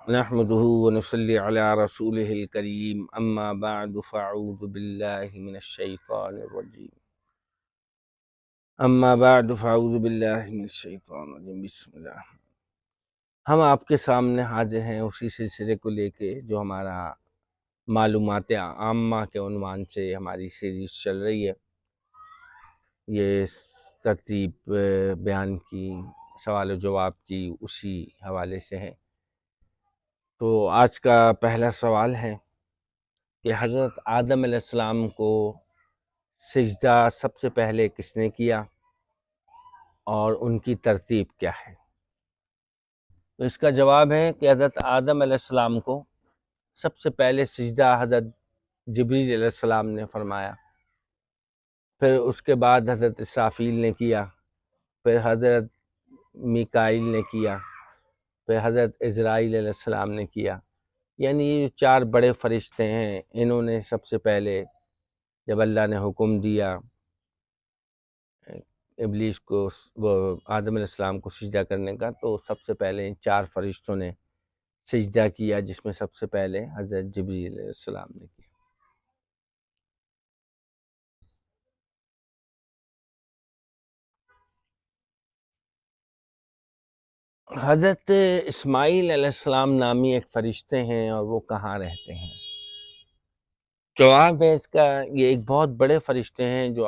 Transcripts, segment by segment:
نحمده ونصلي على رسوله الكريم اما بعد فاعوذ بالله من الشیطان الرجیم بسم اللہ۔ ہم آپ کے سامنے حاضر ہیں اسی سلسلے کو لے کے جو ہمارا معلومات عامہ کے عنوان سے ہماری سیریز چل رہی ہے۔ یہ ترتیب بیان کی، سوال و جواب کی، اسی حوالے سے ہے۔ تو آج کا پہلا سوال ہے کہ حضرت آدم علیہ السلام کو سجدہ سب سے پہلے کس نے کیا اور ان کی ترتیب کیا ہے؟ تو اس کا جواب ہے کہ حضرت آدم علیہ السلام کو سب سے پہلے سجدہ حضرت جبریل علیہ السلام نے فرمایا، پھر اس کے بعد حضرت اسرافیل نے کیا، پھر حضرت میکائیل نے کیا، پھر حضرت عزرائیل علیہ السلام نے کیا۔ یعنی یہ چار بڑے فرشتے ہیں، انہوں نے سب سے پہلے جب اللہ نے حکم دیا ابلیس کو، وہ آدم علیہ السلام کو سجدہ کرنے کا، تو سب سے پہلے ان چار فرشتوں نے سجدہ کیا، جس میں سب سے پہلے حضرت جبریل علیہ السلام نے کیا۔ حضرت اسماعیل علیہ السلام نامی ایک فرشتے ہیں، اور وہ کہاں رہتے ہیں؟ جواب ہے اس کا، یہ ایک بہت بڑے فرشتے ہیں جو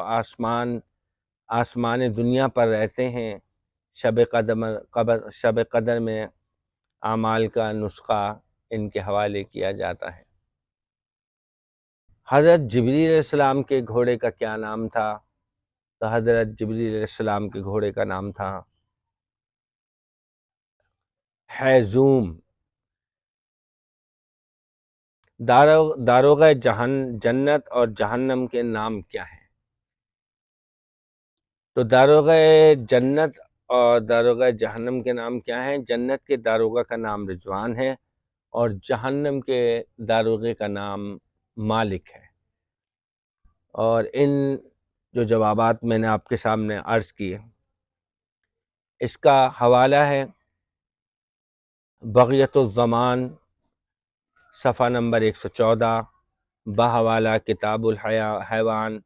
آسمان دنیا پر رہتے ہیں۔ شب قدر میں اعمال کا نسخہ ان کے حوالے کیا جاتا ہے۔ حضرت جبریل علیہ السلام کے گھوڑے کا کیا نام تھا؟ تو حضرت جبریل علیہ السلام کے گھوڑے کا نام تھا حیزوم۔ داروغہ جنت اور جہنم کے نام کیا ہیں؟ تو داروغہ جنت اور داروغہ جہنم کے نام کیا ہیں؟ جنت کے داروغہ کا نام رضوان ہے، اور جہنم کے داروغے کا نام مالک ہے۔ اور ان جو جوابات میں نے آپ کے سامنے عرض کیے، اس کا حوالہ ہے بغیت الزمان، صفحہ نمبر 114، بحوالہ کتاب الحیوان،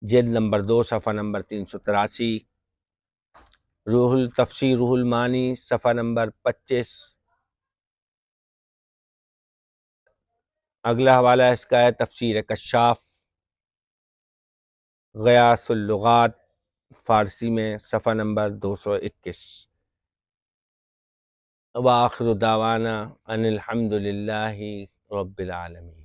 جلد نمبر 2، صفحہ نمبر 383، تفسیر روح المانی، صفحہ نمبر 25۔ اگلا حوالہ اس کا ہے تفسیر کشاف، غیاث اللغات، فارسی میں، صفحہ نمبر 221۔ وآخر دعوانا ان الحمد للہ رب العالمین۔